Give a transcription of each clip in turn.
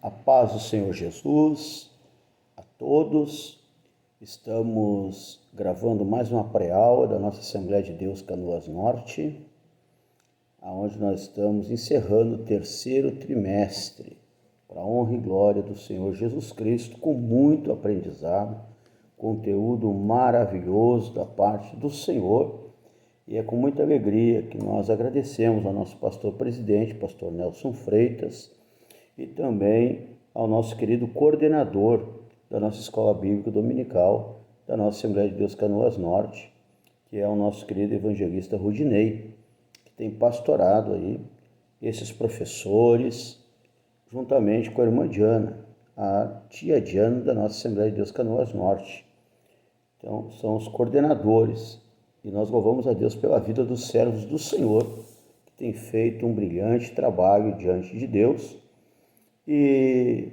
A paz do Senhor Jesus a todos. Estamos gravando mais uma pré-aula da nossa Assembleia de Deus Canoas Norte, onde nós estamos encerrando o terceiro trimestre, para a honra e glória do Senhor Jesus Cristo, com muito aprendizado, conteúdo maravilhoso da parte do Senhor. E é com muita alegria que nós agradecemos ao nosso pastor presidente, pastor Nelson Freitas, e também ao nosso querido coordenador da nossa Escola Bíblica Dominical, da nossa Assembleia de Deus Canoas Norte, que é o nosso querido evangelista Rudinei, que tem pastorado aí esses professores, juntamente com a irmã Diana, a tia Diana da nossa Assembleia de Deus Canoas Norte. Então, são os coordenadores. E nós louvamos a Deus pela vida dos servos do Senhor, que tem feito um brilhante trabalho diante de Deus. E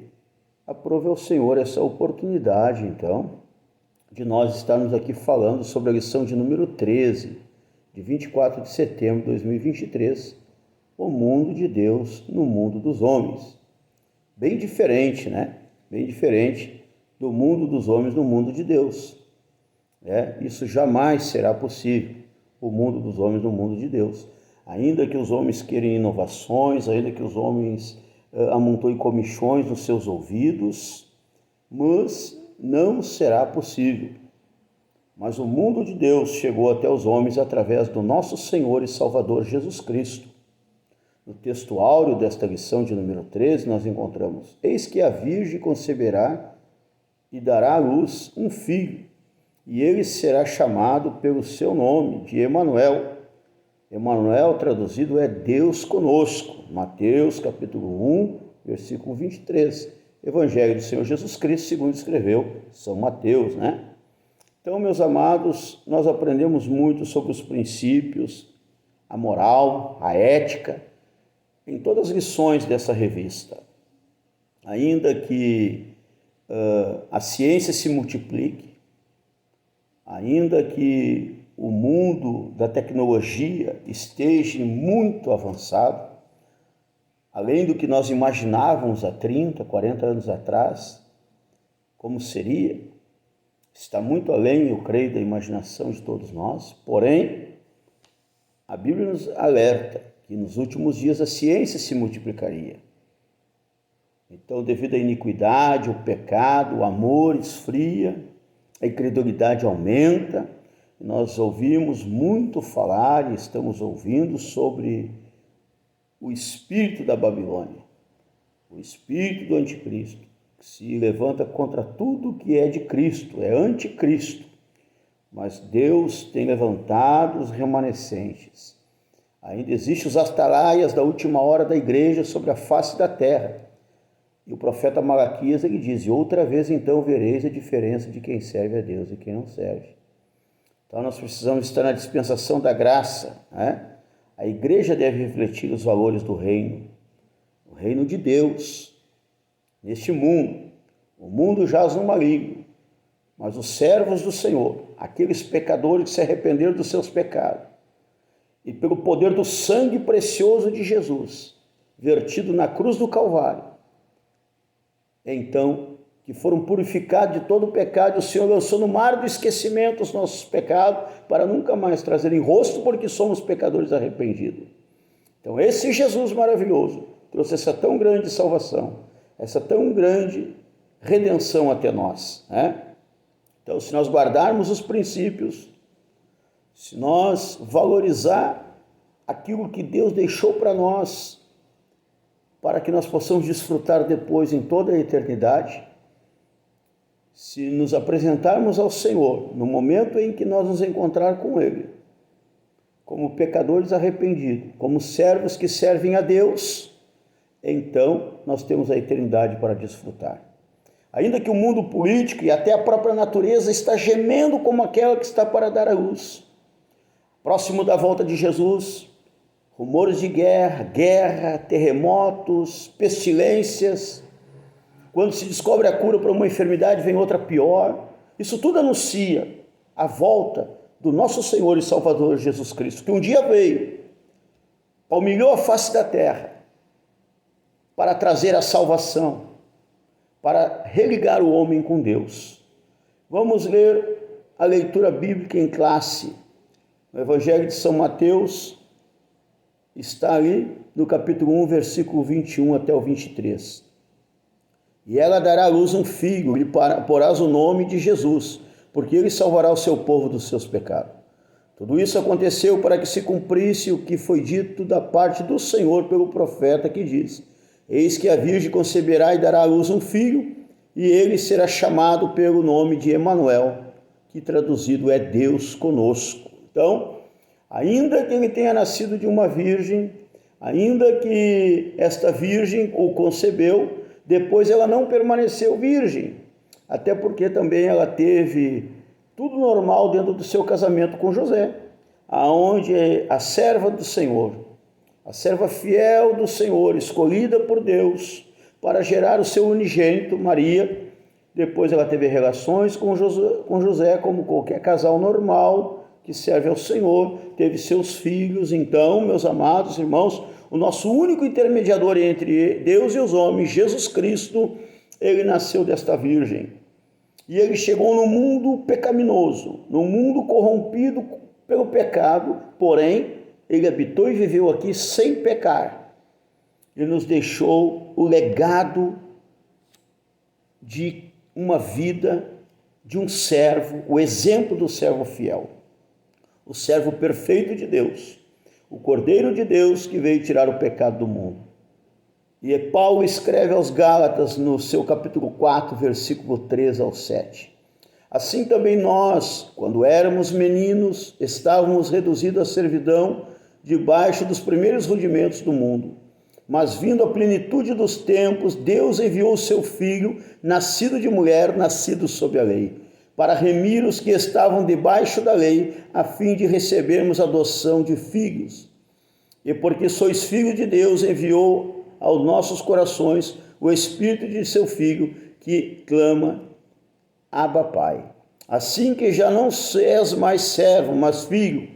aprove ao Senhor essa oportunidade, então, de nós estarmos aqui falando sobre a lição de número 13, de 24 de setembro de 2023, o mundo de Deus no mundo dos homens. Bem diferente, né? Bem diferente do mundo dos homens no mundo de Deus. Isso jamais será possível, o mundo dos homens no mundo de Deus. Ainda que os homens queiram inovações, ainda que os homens amontoem comichões nos seus ouvidos, mas não será possível. Mas o mundo de Deus chegou até os homens através do nosso Senhor e Salvador Jesus Cristo. No texto áureo desta lição de número 13, nós encontramos: eis que a Virgem conceberá e dará à luz um filho, e ele será chamado pelo seu nome de Emanuel. Emanuel, traduzido, é Deus conosco. Mateus, capítulo 1, versículo 23. Evangelho do Senhor Jesus Cristo, segundo escreveu São Mateus, né? Então, meus amados, nós aprendemos muito sobre os princípios, a moral, a ética, em todas as lições dessa revista. Ainda que a ciência se multiplique, ainda que o mundo da tecnologia esteja muito avançado, além do que nós imaginávamos há 30, 40 anos atrás, como seria, está muito além, eu creio, da imaginação de todos nós. Porém, a Bíblia nos alerta que nos últimos dias a ciência se multiplicaria. Então, devido à iniquidade, o pecado, o amor esfria, a incredulidade aumenta. Nós ouvimos muito falar e estamos ouvindo sobre o espírito da Babilônia, o espírito do anticristo, que se levanta contra tudo que é de Cristo, é anticristo. Mas Deus tem levantado os remanescentes. Ainda existem os atalaias da última hora da igreja sobre a face da terra. E o profeta Malaquias, ele diz: e outra vez então vereis a diferença de quem serve a Deus e quem não serve. Então nós precisamos estar na dispensação da graça, né? A igreja deve refletir os valores do reino, o reino de Deus, neste mundo. O mundo jaz no maligno, mas os servos do Senhor, aqueles pecadores que se arrependeram dos seus pecados, e pelo poder do sangue precioso de Jesus, vertido na cruz do Calvário, então, que foram purificados de todo o pecado, o Senhor lançou no mar do esquecimento os nossos pecados, para nunca mais trazer em rosto, porque somos pecadores arrependidos. Então, esse Jesus maravilhoso trouxe essa tão grande salvação, essa tão grande redenção até nós, né? Então, se nós guardarmos os princípios, se nós valorizar aquilo que Deus deixou para nós, para que nós possamos desfrutar depois em toda a eternidade, se nos apresentarmos ao Senhor no momento em que nós nos encontrar com Ele, como pecadores arrependidos, como servos que servem a Deus, então nós temos a eternidade para desfrutar. Ainda que o mundo político e até a própria natureza está gemendo como aquela que está para dar à luz. Próximo da volta de Jesus, rumores de guerra, terremotos, pestilências. Quando se descobre a cura para uma enfermidade, vem outra pior. Isso tudo anuncia a volta do nosso Senhor e Salvador Jesus Cristo, que um dia veio, palmilhou a face da terra para trazer a salvação, para religar o homem com Deus. Vamos ler a leitura bíblica em classe. O Evangelho de São Mateus está ali no capítulo 1, versículo 21 até o 23. E ela dará à luz um filho, lhe porás o nome de Jesus, porque ele salvará o seu povo dos seus pecados. Tudo isso aconteceu para que se cumprisse o que foi dito da parte do Senhor pelo profeta, que diz: eis que a virgem conceberá e dará à luz um filho, e ele será chamado pelo nome de Emanuel, que traduzido é Deus conosco. Então, ainda que ele tenha nascido de uma virgem, ainda que esta virgem o concebeu, depois ela não permaneceu virgem, até porque também ela teve tudo normal dentro do seu casamento com José, aonde a serva do Senhor, a serva fiel do Senhor, escolhida por Deus para gerar o seu unigênito, Maria, depois ela teve relações com José, como qualquer casal normal que serve ao Senhor, teve seus filhos. Então, meus amados irmãos, o nosso único intermediador entre Deus e os homens, Jesus Cristo, ele nasceu desta virgem. E ele chegou no mundo pecaminoso, no mundo corrompido pelo pecado, porém, ele habitou e viveu aqui sem pecar. Ele nos deixou o legado de uma vida de um servo, o exemplo do servo fiel, o servo perfeito de Deus, o Cordeiro de Deus que veio tirar o pecado do mundo. E Paulo escreve aos Gálatas no seu capítulo 4, versículo 3 ao 7. Assim também nós, quando éramos meninos, estávamos reduzidos à servidão debaixo dos primeiros rudimentos do mundo. Mas vindo à plenitude dos tempos, Deus enviou o seu Filho, nascido de mulher, nascido sob a lei, para remir os que estavam debaixo da lei, a fim de recebermos a adoção de filhos. E porque sois filhos de Deus, enviou aos nossos corações o Espírito de seu Filho, que clama: Abba, Pai. Assim que já não és mais servo, mas filho,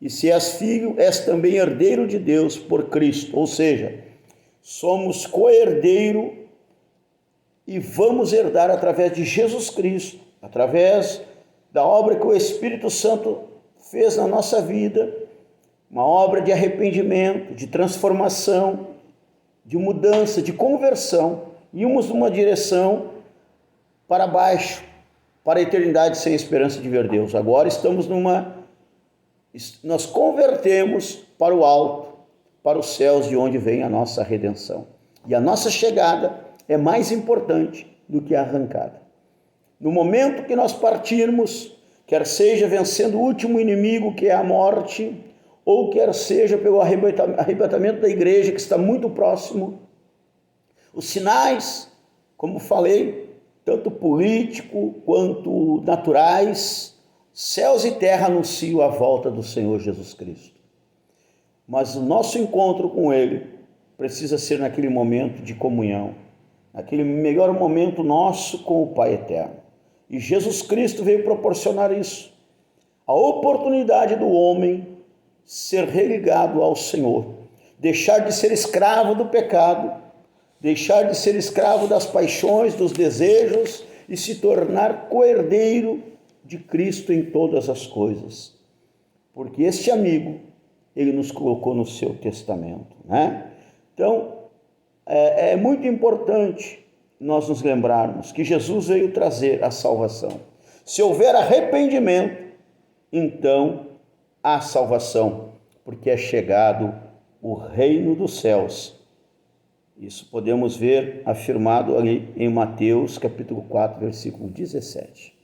e se és filho, és também herdeiro de Deus por Cristo. Ou seja, somos co-herdeiro e vamos herdar através de Jesus Cristo, através da obra que o Espírito Santo fez na nossa vida, uma obra de arrependimento, de transformação, de mudança, de conversão. Íamos numa direção para baixo, para a eternidade sem esperança de ver Deus. Agora nós convertemos para o alto, para os céus, de onde vem a nossa redenção. E a nossa chegada é mais importante do que a arrancada. No momento que nós partirmos, quer seja vencendo o último inimigo, que é a morte, ou quer seja pelo arrebatamento da igreja, que está muito próximo, os sinais, como falei, tanto político quanto naturais, céus e terra anunciam a volta do Senhor Jesus Cristo. Mas o nosso encontro com Ele precisa ser naquele momento de comunhão, naquele melhor momento nosso com o Pai Eterno. E Jesus Cristo veio proporcionar isso, a oportunidade do homem ser religado ao Senhor, deixar de ser escravo do pecado, deixar de ser escravo das paixões, dos desejos e se tornar co-herdeiro de Cristo em todas as coisas. Porque este amigo, ele nos colocou no seu testamento, né? Então, é muito importante nós nos lembrarmos que Jesus veio trazer a salvação. Se houver arrependimento, então há salvação, porque é chegado o reino dos céus. Isso podemos ver afirmado ali em Mateus capítulo 4, versículo 17.